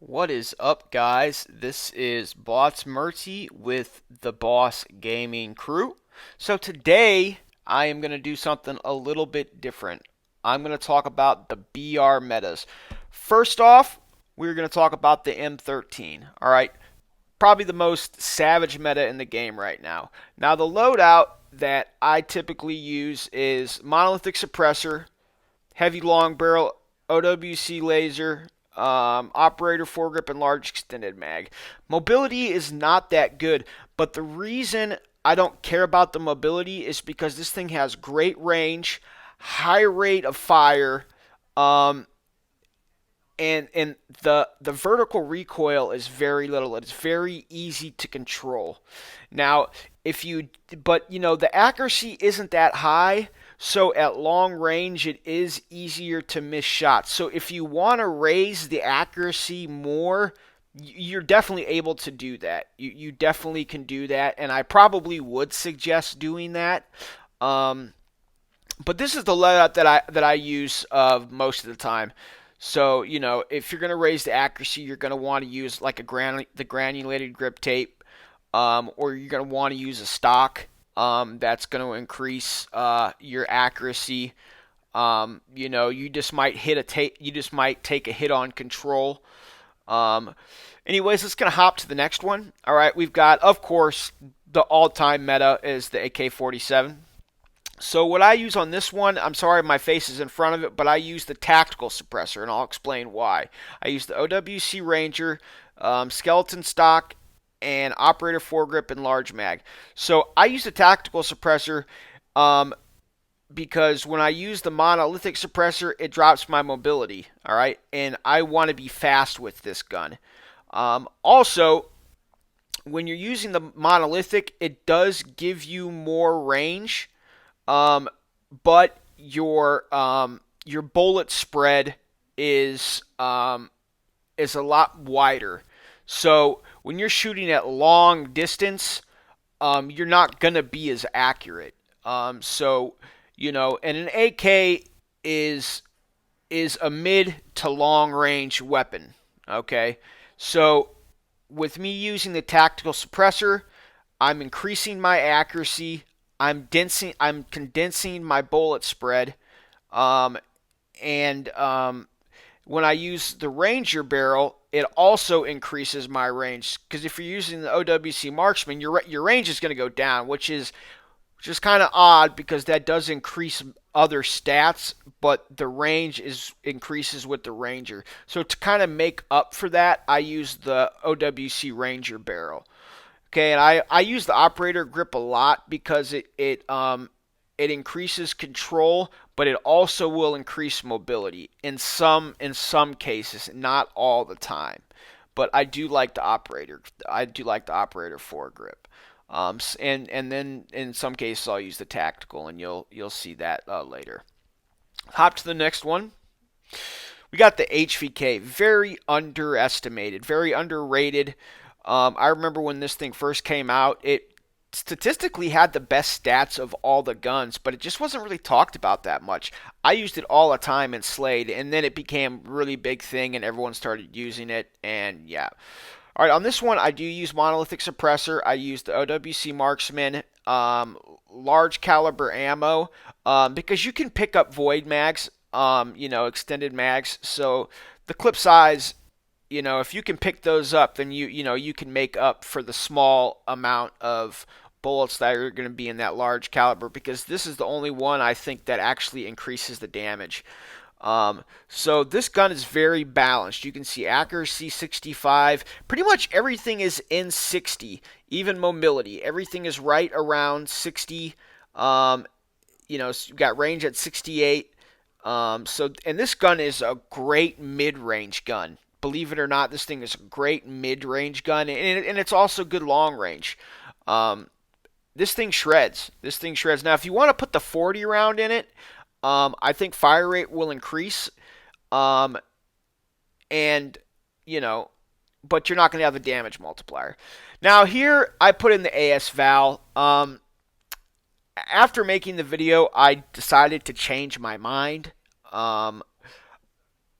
What is up, guys? This is Bots Merty with the Boss Gaming crew. So today I am going to do something a little bit different. I'm going to talk about the BR metas. First off, we're going to talk about the M13. All right, probably the most savage meta in the game right now. Now, the loadout that I typically use is Monolithic Suppressor, Heavy Long Barrel, OWC Laser, operator foregrip, and large extended mag. Mobility is not that good, but the reason I don't care about the mobility is because this thing has great range, high rate of fire, um, and the vertical recoil is very little. It's very easy to control. Now, if you but the accuracy isn't that high, so at long range it is easier to miss shots. So if you want to raise the accuracy more, you're definitely able to do that. You definitely can do that, and I probably would suggest doing that. Um, but this is the layout that I use most of the time. So if you're going to raise the accuracy, you're going to want to use like the granulated grip tape, or you're going to want to use a stock. That's going to increase your accuracy. You just might you just might take a hit on control. Um, Anyways, let's gonna hop to the next one. All right, we've got, of course, the all-time meta is the AK-47. So what I use on this one, I'm sorry my face is in front of it, but I use the tactical suppressor, and I'll explain why. I use the OWC Ranger, skeleton stock, and operator foregrip and large mag. So I use the tactical suppressor um, because when I use the monolithic suppressor, it drops my mobility. All right, and I want to be fast with this gun. Also, when you're using the monolithic, it does give you more range, um, but your bullet spread is a lot wider. So when you're shooting at long distance, you're not gonna be as accurate. And an AK is is a mid to long range weapon. Okay, so with me using the tactical suppressor, I'm increasing my accuracy. I'm condensing my bullet spread, um, and when I use the Ranger barrel, it also increases my range. Because if you're using the OWC Marksman, your range is going to go down, which is kind of odd because that does increase other stats, but the range is increases with the Ranger. So to kind of make up for that, I use the OWC Ranger barrel. Okay, and I use the operator grip a lot because it increases control, but it also will increase mobility in some cases, not all the time. But I do like the operator. I do like the operator foregrip. And then in some cases I'll use the tactical, and you'll see that later. Hop to the next one. We got the HVK, very underestimated, very underrated. I remember when this thing first came out, it statistically had the best stats of all the guns, but it just wasn't really talked about that much. I used it all the time in Slade, and then it became a really big thing, and everyone started using it, and yeah. All right, on this one, I do use monolithic suppressor. I use the OWC Marksman, large caliber ammo, because you can pick up void mags, extended mags. So the clip size, if you can pick those up, then you can make up for the small amount of bullets that are going to be in that large caliber, because this is the only one I think that actually increases the damage. So this gun is very balanced. You can see accuracy 65. Pretty much everything is in 60, even mobility. Everything is right around 60. You've got range at 68. And this gun is a great mid-range gun. Believe it or not, this thing is a great mid-range gun, and it's also good long range. Um, this thing shreds. This thing shreds. Now, if you want to put the 40 round in it, I think fire rate will increase, um, and you know, but you're not going to have the damage multiplier. Now here I put in the AS Val. After making the video, I decided to change my mind. Um,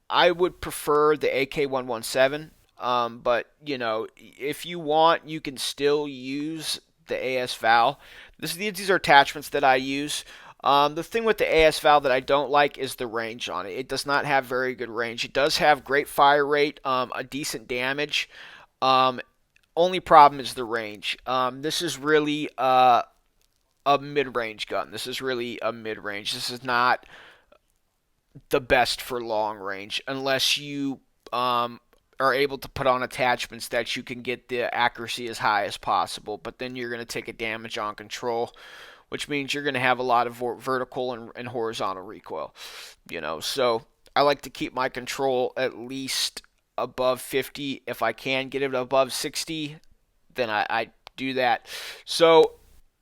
I would prefer the AK-117. But you know, if you want, you can still use the AS Val. These are attachments that I use. The thing with the AS Val that I don't like is the range on it. It does not have very good range. It does have great fire rate, a decent damage. Um, Only problem is the range. This is really a mid-range gun. This is really a mid-range. This is not the best for long range unless you are able to put on attachments that you can get the accuracy as high as possible. But then you're going to take a damage on control, which means you're going to have a lot of vertical and horizontal recoil. You know, so I like to keep my control at least above 50. If I can get it above 60, then I do that. So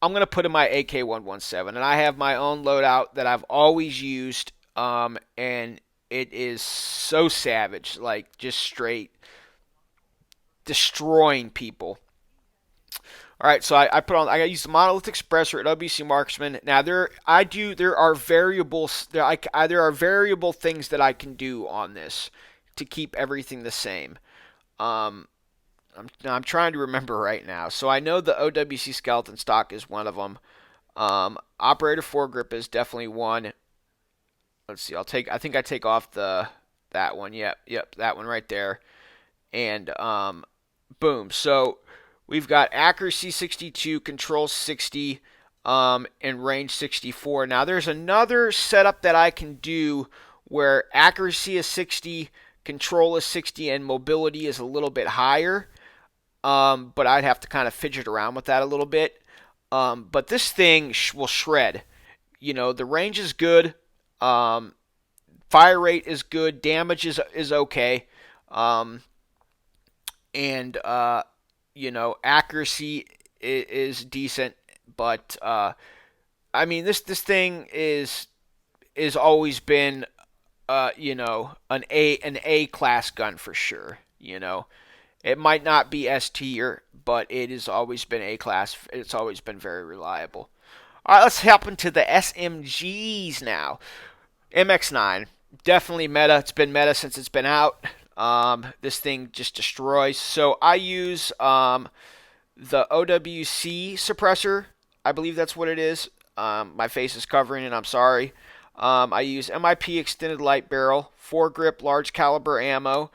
I'm going to put in my AK-117, and I have my own loadout that I've always used, and it is so savage, like just straight destroying people. All right, so I use the monolithic suppressor at WC Marksman. Now there are variables there are variable things that I can do on this to keep everything the same. Um, I'm trying to remember right now. So I know the OWC skeleton stock is one of them. Operator foregrip is definitely one. Let's see. I think I take off that one. Yep, that one right there. And boom. So we've got accuracy 62, control 60, and range 64. Now there's another setup that I can do where accuracy is 60, control is 60, and mobility is a little bit higher. But I'd have to kind of fidget around with that a little bit. But this thing will shred. You know, the range is good. Um, Fire rate is good. Damage is okay. Um, and you know, accuracy is decent. But I mean, this thing is always been you know, an A class gun for sure. You know, it might not be S tier, but it has always been A class. It's always been very reliable. All right, let's hop into the SMGs now. MX9, definitely meta. It's been meta since it's been out. This thing just destroys. So I use the OWC suppressor. I believe that's what it is. My face is covering it. I'm sorry. I use MIP extended light barrel, foregrip large caliber ammo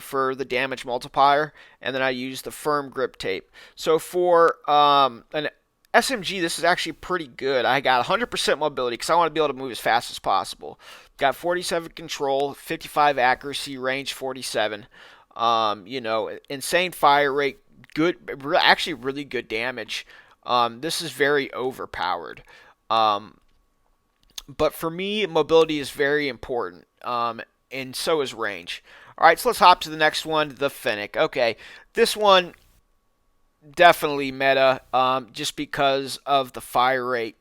for the damage multiplier, and then I use the firm grip tape. So for an SMG, this is actually pretty good. I got 100% mobility because I want to be able to move as fast as possible. Got 47 control, 55 accuracy, range 47. You know, insane fire rate, good, actually really good damage. This is very overpowered. But for me, mobility is very important, and so is range. All right, so let's hop to the next one, the Fennec. Okay, this one definitely meta, just because of the fire rate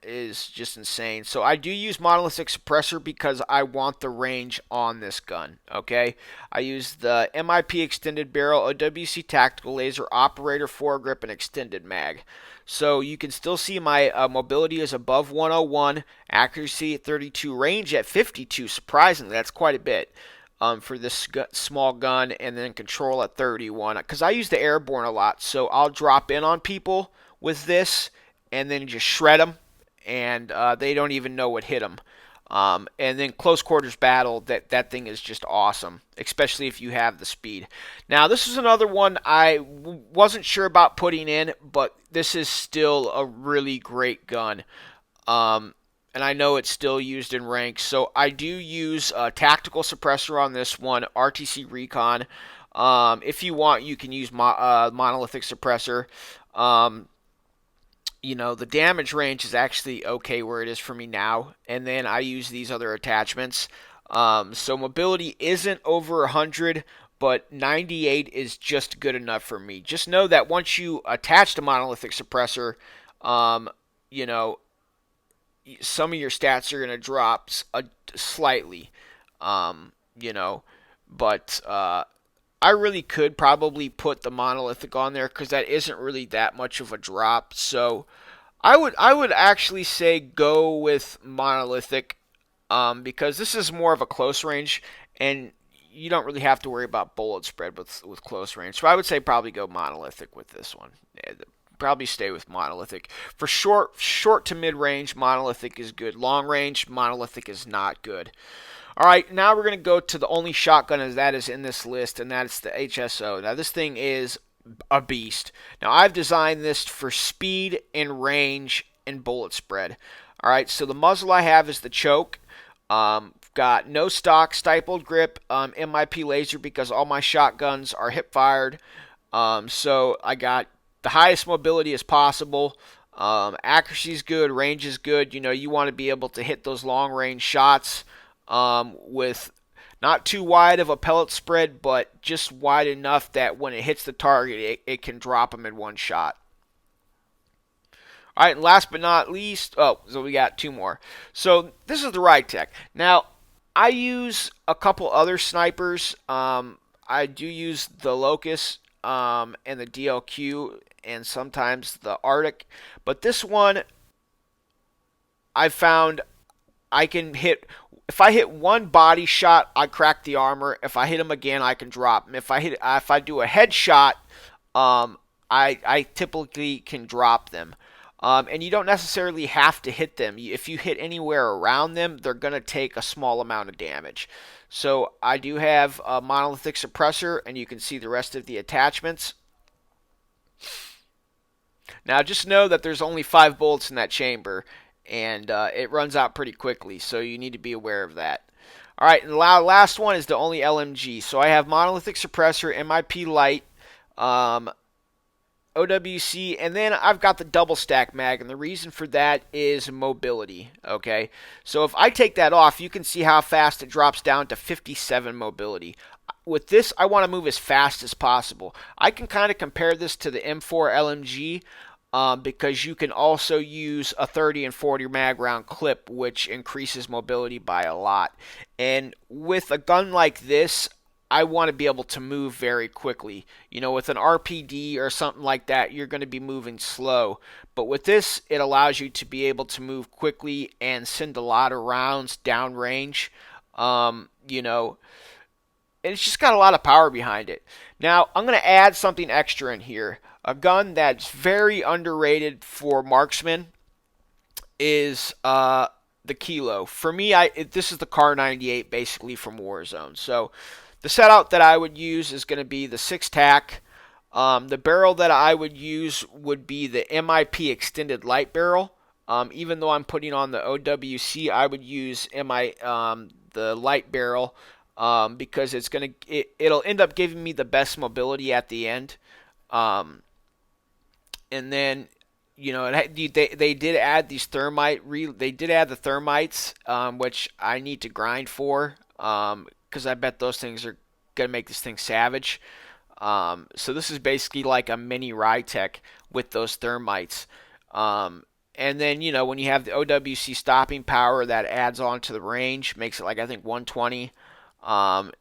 is just insane. So I do use monolithic suppressor because I want the range on this gun. Okay, I use the MIP extended barrel, OWC tactical laser, operator foregrip, and extended mag. So you can still see my mobility is above 101, accuracy at 32, range at 52. Surprisingly, that's quite a bit for this small gun, and then control at 31. Because I use the airborne a lot, so I'll drop in on people with this and then just shred them, and they don't even know what hit them. And then close quarters battle, that thing is just awesome, especially if you have the speed. Now, this is another one I wasn't sure about putting in, but this is still a really great gun. And I know it's still used in ranks, so I do use a tactical suppressor on this one, RTC Recon. If you want, you can use monolithic suppressor. You know, the damage range is actually okay where it is for me now, and then I use these other attachments. So mobility isn't over 100, but 98 is just good enough for me. Just know that once you attach the monolithic suppressor, you know, some of your stats are going to drop slightly, you know, but I really could probably put the monolithic on there because that isn't really that much of a drop. So I would actually say go with monolithic, because this is more of a close range, and you don't really have to worry about bullet spread with close range. So I would say probably go monolithic with this one. Yeah, probably stay with monolithic. For short to mid range, monolithic is good. Long range, monolithic is not good. All right, now we're going to go to the only shotgun that is in this list, and that's the HSO. Now this thing is a beast. Now I've designed this for speed and range and bullet spread. All right, so the muzzle I have is the choke. Got no stock, stippled grip, MIP laser because all my shotguns are hip fired. So I got the highest mobility as possible. Accuracy is good, range is good. You know, you want to be able to hit those long range shots with not too wide of a pellet spread, but just wide enough that when it hits the target, it can drop them in one shot. All right, and last but not least, so we got two more. So this is the Ridetech. Now, I use a couple other snipers. I do use the Locust and the DLQ and sometimes the Arctic. But this one, I found I can hit. If I hit one body shot, I crack the armor. If I hit him again, I can drop him. If I do a headshot, I typically can drop them. And you don't necessarily have to hit them. If you hit anywhere around them, they're going to take a small amount of damage. So I do have a monolithic suppressor, and you can see the rest of the attachments. Now just know that there's only 5 bullets in that chamber, and it runs out pretty quickly, so you need to be aware of that. Alright, and the last one is the only LMG. So I have monolithic suppressor, MIP light, OWC, and then I've got the double stack mag, and the reason for that is mobility, okay? So if I take that off, you can see how fast it drops down to 57 mobility. With this, I want to move as fast as possible. I can kind of compare this to the M4 LMG because you can also use a 30 and 40 mag round clip, which increases mobility by a lot. And with a gun like this, I want to be able to move very quickly. You know, with an RPD or something like that, you're going to be moving slow. But with this, it allows you to be able to move quickly and send a lot of rounds downrange. You know, and it's just got a lot of power behind it. Now, I'm going to add something extra in here. A gun that's very underrated for marksmen is the Kilo. For me, this is the Car 98 basically from Warzone. So the setup that I would use is going to be the 6-tack. The barrel that I would use would be the MIP extended light barrel. Even though I'm putting on the OWC, I would use the light barrel because it'll end up giving me the best mobility at the end. And then, you know, they did add these they did add the thermites, which I need to grind for. Because I bet those things are going to make this thing savage. So this is basically like a mini Ridetech with those thermites. And then, you know, when you have the OWC stopping power, that adds on to the range, makes it like, I think, 120.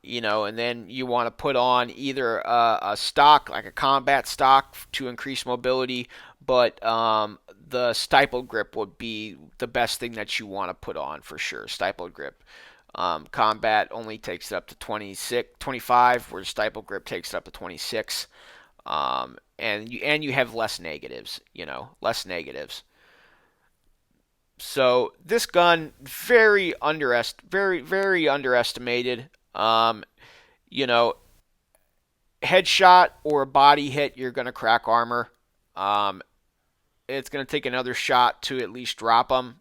You know, and then you want to put on either a stock, like a combat stock to increase mobility, but the stippled grip would be the best thing that you want to put on for sure, stippled grip. Combat only takes it up to 25, where stippled grip takes it up to 26. And you have less negatives, you know, less negatives. So this gun very underestimated. You know, headshot or a body hit, you're gonna crack armor. It's gonna take another shot to at least drop them.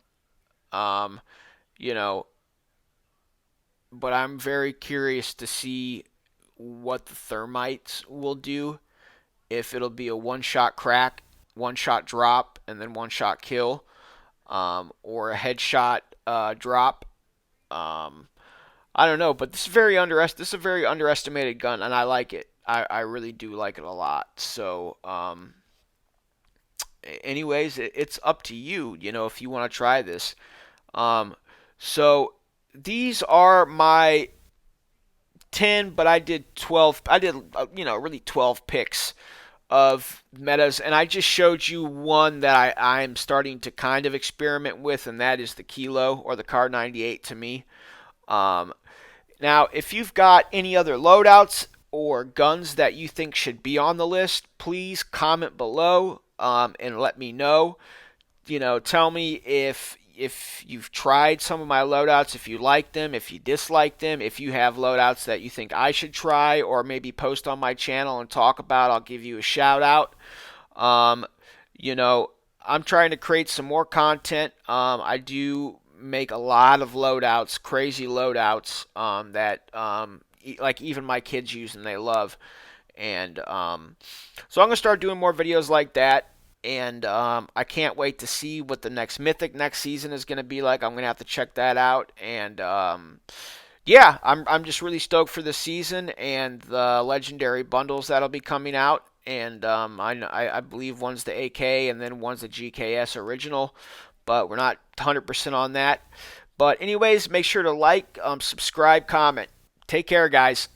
You know, but I'm very curious to see what the thermites will do. If it'll be a one-shot crack, one-shot drop, and then one-shot kill, or a headshot drop. I don't know, but this is a very underestimated gun, and I like it. I really do like it a lot. So, anyways, it's up to you. You know, if you want to try this. So these are my 10, but I did 12. I did you know, really 12 picks of metas, and I just showed you one that I'm starting to kind of experiment with, and that is the Kilo or the Car 98 to me. Now Now, if you've got any other loadouts or guns that you think should be on the list, please comment below and let me know. Tell me if you've tried some of my loadouts, if you like them, if you dislike them, if you have loadouts that you think I should try, or maybe post on my channel and talk about. I'll give you a shout out. Um, you know, I'm trying to create some more content. I do make a lot of loadouts, crazy loadouts that like even my kids use and they love. And so I'm gonna start doing more videos like that. And I can't wait to see what the next Mythic next season is gonna be like. I'm gonna have to check that out. And yeah, I'm just really stoked for the season and the legendary bundles that'll be coming out. And I believe one's the AK and then one's the GKS original, but we're not 100% on that. But anyways, make sure to like, subscribe, comment. Take care, guys.